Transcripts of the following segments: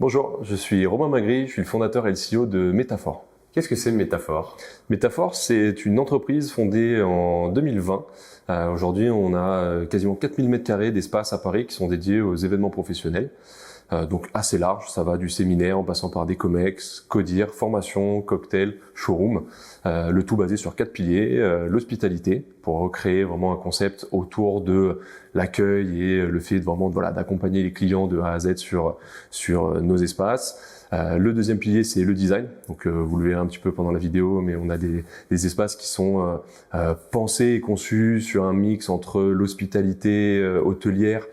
Bonjour, je suis Romain Magri, je suis le fondateur et le CEO de Métaphore. Qu'est-ce que c'est Métaphore? Métaphore, c'est une entreprise fondée en 2020. Aujourd'hui, on a quasiment 4000 m² d'espace à Paris qui sont dédiés aux événements professionnels. Donc assez large, ça va du séminaire en passant par des comex, codir, formation, cocktail, showroom. Le tout basé sur 4 piliers, l'hospitalité, pour recréer vraiment un concept autour de l'accueil et le fait de vraiment d'accompagner les clients de A à Z sur nos espaces. Le deuxième pilier, c'est le design. Donc vous le verrez un petit peu pendant la vidéo, mais on a des espaces qui sont pensés et conçus sur un mix entre l'hospitalité hôtelière,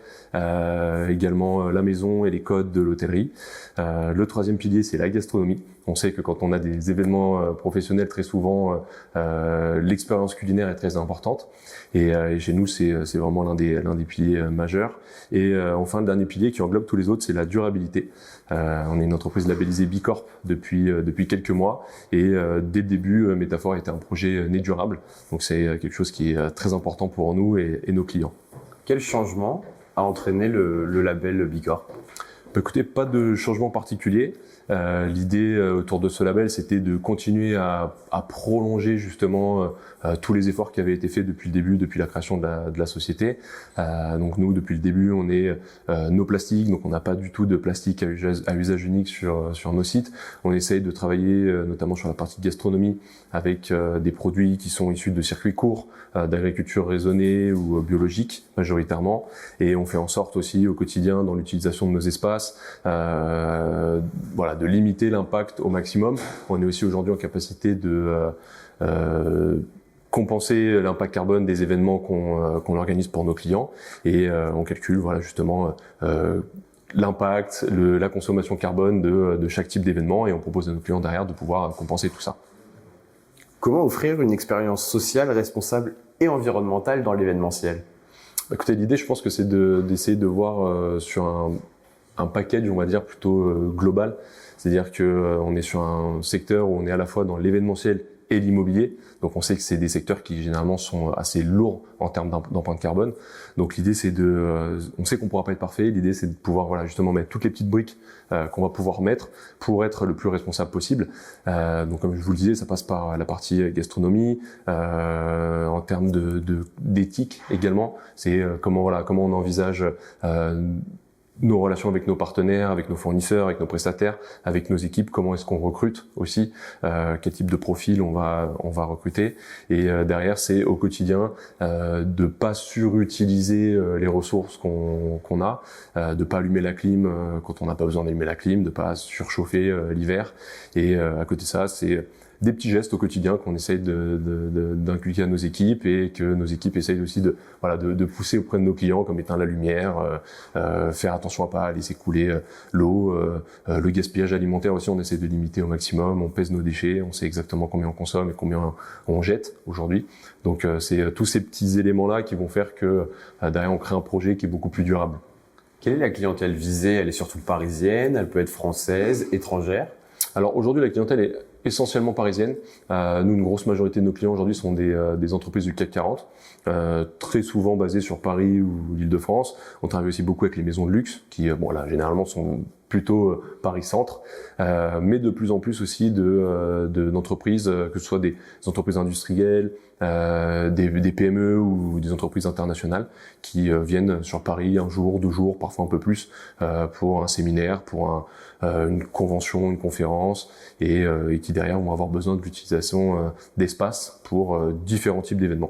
également la maison et les codes de l'hôtellerie. Le troisième pilier, c'est la gastronomie. On sait que quand on a des événements professionnels, très souvent, l'expérience culinaire est très importante. Et chez nous, c'est vraiment l'un des piliers majeurs. Et enfin, le dernier pilier qui englobe tous les autres, c'est la durabilité. On est une entreprise labellisée B Corp depuis quelques mois. Et dès le début, Métaphore était un projet né durable. Donc c'est quelque chose qui est très important pour nous et nos clients. Quel changement a entraîné le label B Corp? Écoutez, pas de changement particulier. L'idée autour de ce label, c'était de continuer à prolonger justement tous les efforts qui avaient été faits depuis le début, depuis la création de la société. Donc nous, depuis le début, on est no plastique, donc on n'a pas du tout de plastique à usage unique sur nos sites. On essaye de travailler notamment sur la partie gastronomie avec des produits qui sont issus de circuits courts, d'agriculture raisonnée ou biologique majoritairement. Et on fait en sorte aussi au quotidien dans l'utilisation de nos espaces, de limiter l'impact au maximum. On est aussi aujourd'hui en capacité de compenser l'impact carbone des événements qu'on organise pour nos clients et on calcule justement l'impact, la consommation carbone de chaque type d'événement et on propose à nos clients derrière de pouvoir compenser tout ça. Comment offrir une expérience sociale, responsable et environnementale dans l'événementiel? Écoutez, l'idée, je pense que c'est d'essayer de voir sur un package, on va dire, plutôt global. C'est-à-dire que on est sur un secteur où on est à la fois dans l'événementiel et l'immobilier. Donc on sait que c'est des secteurs qui généralement sont assez lourds en termes d'empreinte carbone. Donc l'idée c'est on sait qu'on pourra pas être parfait. L'idée c'est de pouvoir justement mettre toutes les petites briques qu'on va pouvoir mettre pour être le plus responsable possible. Donc comme je vous le disais, ça passe par la partie gastronomie, en termes d'éthique également. C'est comment on envisage nos relations avec nos partenaires, avec nos fournisseurs, avec nos prestataires, avec nos équipes, comment est-ce qu'on recrute aussi, quel type de profil on va recruter. Et derrière, c'est au quotidien de pas surutiliser les ressources qu'on a, de pas allumer la clim quand on n'a pas besoin d'allumer la clim, de pas surchauffer l'hiver. Et à côté de ça, c'est des petits gestes au quotidien qu'on essaye d'inculquer à nos équipes et que nos équipes essayent aussi de pousser auprès de nos clients, comme éteindre la lumière, faire attention à pas laisser couler l'eau, le gaspillage alimentaire aussi, on essaie de limiter au maximum, on pèse nos déchets, on sait exactement combien on consomme et combien on jette aujourd'hui. Donc c'est tous ces petits éléments-là qui vont faire que derrière on crée un projet qui est beaucoup plus durable. Quelle est la clientèle visée? Elle est surtout parisienne, elle peut être française, étrangère? Alors aujourd'hui, la clientèle est essentiellement parisienne. Nous, une grosse majorité de nos clients aujourd'hui sont des entreprises du CAC 40, très souvent basées sur Paris ou l'Île-de-France. On travaille aussi beaucoup avec les maisons de luxe qui, généralement sont plutôt Paris-Centre, mais de plus en plus aussi d'entreprises, que ce soit des entreprises industrielles, des PME ou des entreprises internationales qui viennent sur Paris un jour, 2 jours, parfois un peu plus, pour un séminaire, pour une convention, une conférence, et qui derrière vont avoir besoin de l'utilisation d'espace pour différents types d'événements.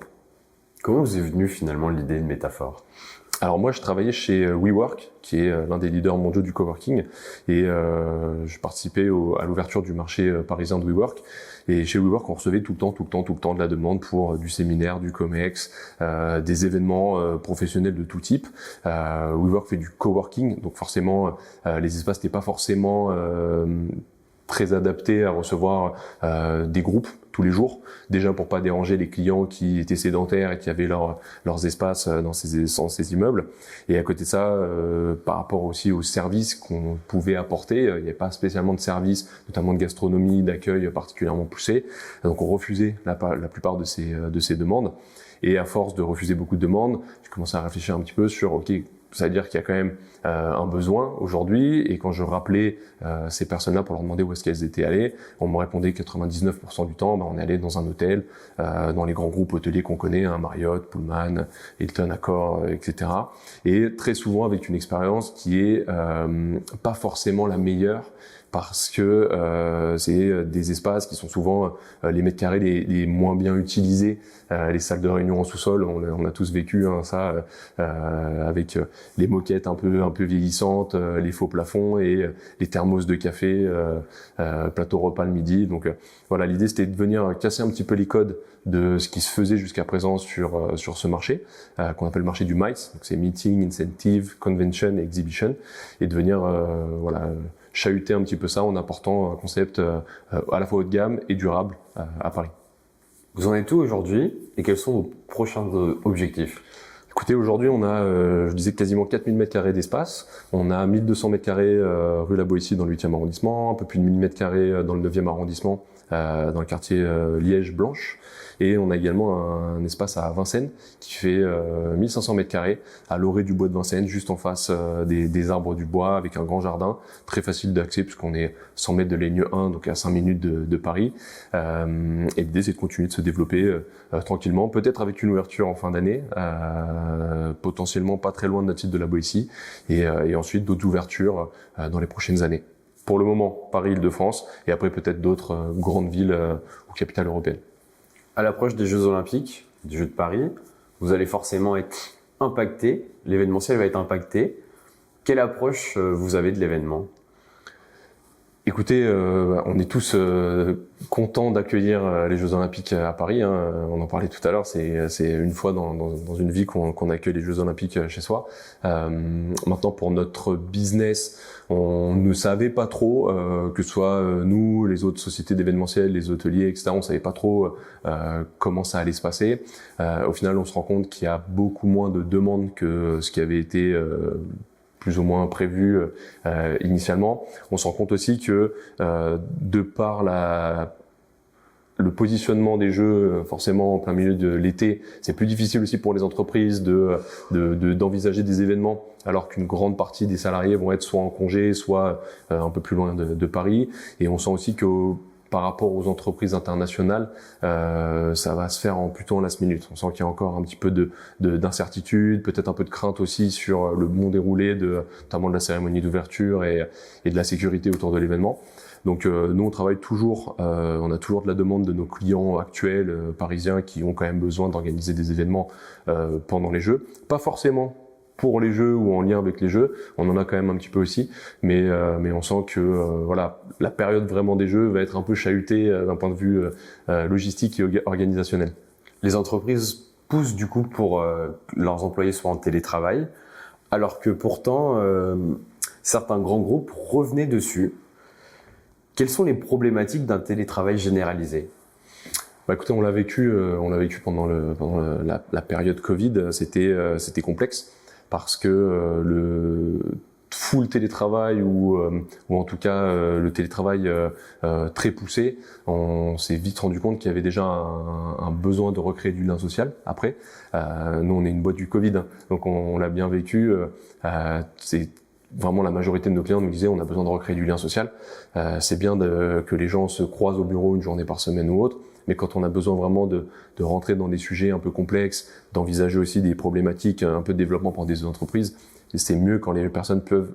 Comment vous est venue finalement l'idée de Métaphore? Alors moi, je travaillais chez WeWork, qui est l'un des leaders mondiaux du coworking, et je participais à l'ouverture du marché parisien de WeWork. Et chez WeWork, on recevait tout le temps de la demande pour du séminaire, du comex, des événements professionnels de tout type. WeWork fait du coworking, donc forcément, les espaces n'étaient pas forcément très adaptés à recevoir des groupes tous les jours, déjà pour pas déranger les clients qui étaient sédentaires et qui avaient leurs espaces dans ces immeubles. Et à côté de ça, par rapport aussi aux services qu'on pouvait apporter, il n'y avait pas spécialement de services, notamment de gastronomie, d'accueil particulièrement poussés. Donc on refusait la plupart de ces demandes. Et à force de refuser beaucoup de demandes, j'ai commencé à réfléchir un petit peu sur ça veut dire qu'il y a quand même un besoin aujourd'hui. Et quand je rappelais ces personnes-là pour leur demander où est-ce qu'elles étaient allées, on me répondait 99% du temps, on est allé dans un hôtel, dans les grands groupes hôteliers qu'on connaît, Marriott, Pullman, Hilton, Accor, etc. Et très souvent avec une expérience qui est pas forcément la meilleure, parce que c'est des espaces qui sont souvent les mètres carrés les moins bien utilisés, les salles de réunion en sous-sol, on a tous vécu ça, avec les moquettes un peu vieillissantes, les faux plafonds et les thermos de café, plateau repas le midi. Donc voilà, l'idée c'était de venir casser un petit peu les codes de ce qui se faisait jusqu'à présent sur ce marché, qu'on appelle le marché du MICE, donc c'est Meeting, Incentive, Convention et Exhibition, et de venir chahuter un petit peu ça en apportant un concept à la fois haut de gamme et durable à Paris. Vous en êtes où aujourd'hui et quels sont vos prochains objectifs? Écoutez, aujourd'hui, on a, je disais, quasiment 4000 m² d'espace. On a 1200 m² rue La Boétie dans le 8e arrondissement, un peu plus de 1000 m² dans le 9e arrondissement, dans le quartier Liège-Blanche. Et on a également un espace à Vincennes qui fait 1500 m² à l'orée du bois de Vincennes, juste en face des arbres du bois, avec un grand jardin, très facile d'accès puisqu'on est 100 mètres de la ligne 1, donc à 5 minutes de Paris. Et l'idée, c'est de continuer de se développer tranquillement, peut-être avec une ouverture en fin d'année, potentiellement pas très loin de notre site de La Boétie, et ensuite d'autres ouvertures dans les prochaines années. Pour le moment, Paris, Île-de-France, et après peut-être d'autres grandes villes ou capitales européennes. À l'approche des Jeux Olympiques, des Jeux de Paris, vous allez forcément être impacté, l'événementiel va être impacté. Quelle approche vous avez de l'événement ? Écoutez, on est tous contents d'accueillir les Jeux Olympiques à Paris. On en parlait tout à l'heure, c'est une fois dans une vie qu'on accueille les Jeux Olympiques chez soi. Maintenant, pour notre business, on ne savait pas trop, que ce soit nous, les autres sociétés d'événementiel, les hôteliers, etc. On savait pas trop comment ça allait se passer. Au final, on se rend compte qu'il y a beaucoup moins de demandes que ce qui avait été plus ou moins prévu initialement. On se rend compte aussi que de par le positionnement des jeux, forcément en plein milieu de l'été, c'est plus difficile aussi pour les entreprises d'envisager des événements, alors qu'une grande partie des salariés vont être soit en congé, soit un peu plus loin de Paris. Et on sent aussi que par rapport aux entreprises internationales, ça va se faire plutôt en last minute. On sent qu'il y a encore un petit peu d'incertitude, peut-être un peu de crainte aussi sur le bon déroulé notamment de la cérémonie d'ouverture et de la sécurité autour de l'événement. Donc nous, on travaille toujours, on a toujours de la demande de nos clients actuels parisiens qui ont quand même besoin d'organiser des événements pendant les Jeux. Pas forcément pour les Jeux ou en lien avec les Jeux, on en a quand même un petit peu aussi, mais on sent que voilà, la période vraiment des Jeux va être un peu chahutée d'un point de vue logistique et organisationnel. Les entreprises poussent du coup pour leurs employés soient en télétravail, alors que pourtant certains grands groupes revenaient dessus. Quelles sont les problématiques d'un télétravail généralisé ? Écoutez, on l'a vécu pendant la période Covid, c'était complexe. Parce que le full télétravail ou en tout cas le télétravail très poussé, on s'est vite rendu compte qu'il y avait déjà un besoin de recréer du lien social. Après, nous on est une boîte du Covid, donc on l'a bien vécu. C'est vraiment la majorité de nos clients nous disaient on a besoin de recréer du lien social. C'est bien que les gens se croisent au bureau une journée par semaine ou autre. Mais quand on a besoin vraiment de rentrer dans des sujets un peu complexes, d'envisager aussi des problématiques, un peu de développement pour des entreprises, c'est mieux quand les personnes peuvent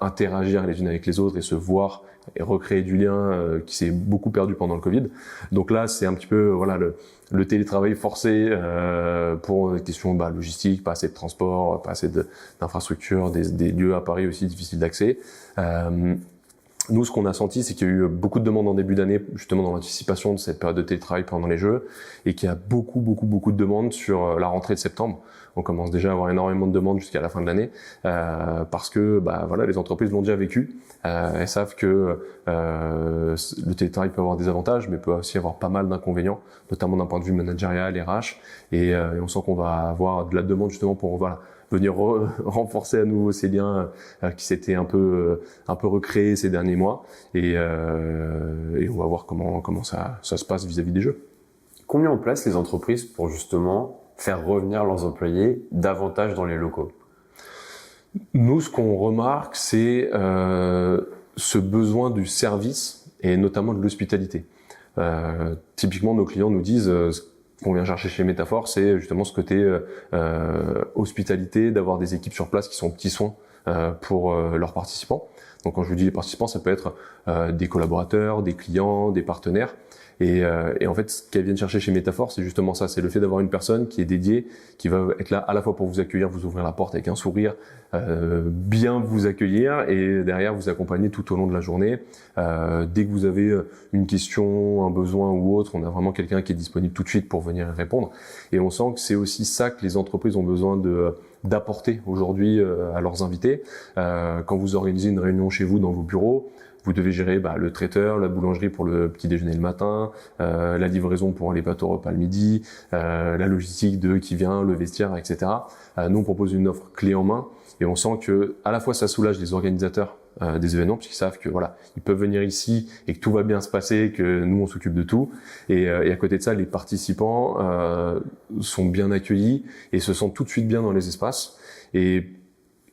interagir les unes avec les autres et se voir et recréer du lien qui s'est beaucoup perdu pendant le Covid. Donc là, c'est un petit peu voilà le télétravail forcé pour des questions logistiques, pas assez de transport, pas assez d'infrastructures, des lieux à Paris aussi difficiles d'accès. Nous, ce qu'on a senti, c'est qu'il y a eu beaucoup de demandes en début d'année, justement dans l'anticipation de cette période de télétravail pendant les Jeux, et qu'il y a beaucoup de demandes sur la rentrée de septembre. On commence déjà à avoir énormément de demandes jusqu'à la fin de l'année, parce que voilà, les entreprises l'ont déjà vécu. Elles savent que le télétravail peut avoir des avantages, mais peut aussi avoir pas mal d'inconvénients, notamment d'un point de vue managérial, RH, et on sent qu'on va avoir de la demande justement pour venir renforcer à nouveau ces liens qui s'étaient un peu recréés ces derniers mois, et on va voir comment ça se passe vis-à-vis des Jeux. Combien en place les entreprises pour justement faire revenir leurs employés davantage dans les locaux ? Nous, ce qu'on remarque, c'est ce besoin du service et notamment de l'hospitalité. Typiquement, nos clients nous disent ce qu'on vient chercher chez Métaphore, c'est justement ce côté hospitalité, d'avoir des équipes sur place qui sont aux petits soins pour leurs participants. Donc quand je vous dis les participants, ça peut être des collaborateurs, des clients, des partenaires. Et en fait, ce qu'elles viennent chercher chez Métaphore, c'est justement ça, c'est le fait d'avoir une personne qui est dédiée, qui va être là à la fois pour vous accueillir, vous ouvrir la porte avec un sourire, bien vous accueillir et derrière vous accompagner tout au long de la journée. Dès que vous avez une question, un besoin ou autre, on a vraiment quelqu'un qui est disponible tout de suite pour venir y répondre. Et on sent que c'est aussi ça que les entreprises ont besoin d'apporter aujourd'hui à leurs invités. Quand vous organisez une réunion chez vous dans vos bureaux, vous devez gérer le traiteur, la boulangerie pour le petit déjeuner le matin, la livraison pour les plateaux repas le midi, la logistique de qui vient, le vestiaire, etc. Nous, on propose une offre clé en main et on sent que à la fois ça soulage les organisateurs des événements puisqu'ils savent que voilà, ils peuvent venir ici et que tout va bien se passer, que nous on s'occupe de tout. Et à côté de ça, les participants sont bien accueillis et se sentent tout de suite bien dans les espaces et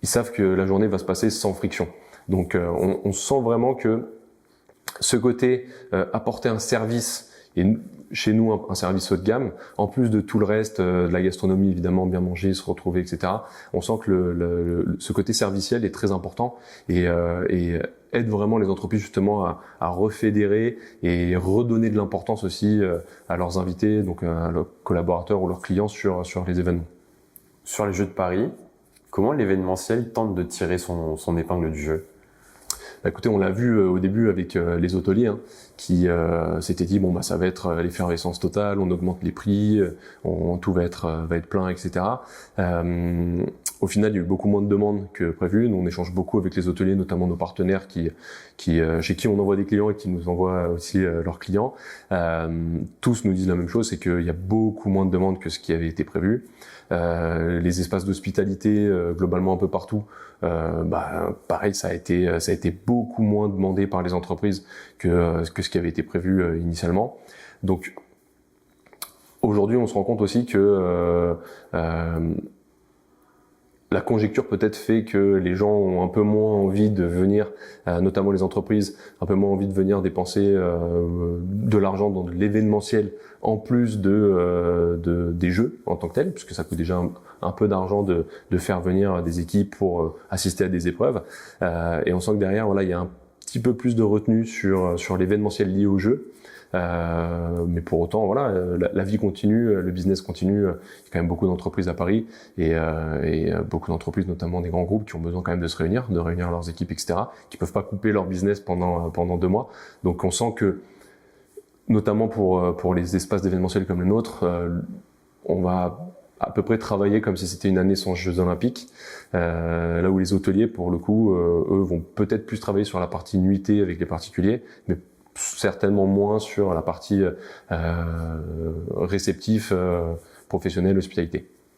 ils savent que la journée va se passer sans friction. Donc on sent vraiment que ce côté apporter un service, et chez nous un service haut de gamme, en plus de tout le reste, de la gastronomie évidemment, bien manger, se retrouver, etc. On sent que ce côté serviciel est très important et aide vraiment les entreprises justement à refédérer et redonner de l'importance aussi à leurs invités, donc à leurs collaborateurs ou leurs clients sur les événements. Sur les Jeux de Paris, comment l'événementiel tente de tirer son épingle du jeu? Écoutez, on l'a vu au début avec les hôteliers qui s'étaient dit ça va être l'effervescence totale, on augmente les prix, tout va être plein, etc. Au final, il y a eu beaucoup moins de demandes que prévu. Nous, on échange beaucoup avec les hôteliers, notamment nos partenaires chez qui on envoie des clients et qui nous envoient aussi leurs clients. Tous nous disent la même chose, c'est qu'il y a beaucoup moins de demandes que ce qui avait été prévu. Les espaces d'hospitalité globalement un peu partout, pareil, ça a été beaucoup moins demandé par les entreprises que ce qui avait été prévu initialement. Donc aujourd'hui, on se rend compte aussi que la conjecture peut-être fait que les gens ont un peu moins envie de venir, notamment les entreprises, un peu moins envie de venir dépenser de l'argent dans de l'événementiel en plus des jeux en tant que tels, puisque ça coûte déjà un peu d'argent de faire venir des équipes pour assister à des épreuves. Et on sent que derrière, voilà, il y a un petit peu plus de retenue sur l'événementiel lié au jeu. Mais pour autant, voilà, la vie continue, le business continue. Il y a quand même beaucoup d'entreprises à Paris et beaucoup d'entreprises, notamment des grands groupes, qui ont besoin quand même de se réunir, de réunir leurs équipes, etc., qui peuvent pas couper leur business pendant 2 mois. Donc, on sent que, notamment pour les espaces d'événementiel comme le nôtre, on va à peu près travailler comme si c'était une année sans Jeux Olympiques, là où les hôteliers, pour le coup, eux, vont peut-être plus travailler sur la partie nuitée avec les particuliers, mais certainement moins sur la partie réceptif, professionnel, hospitalité.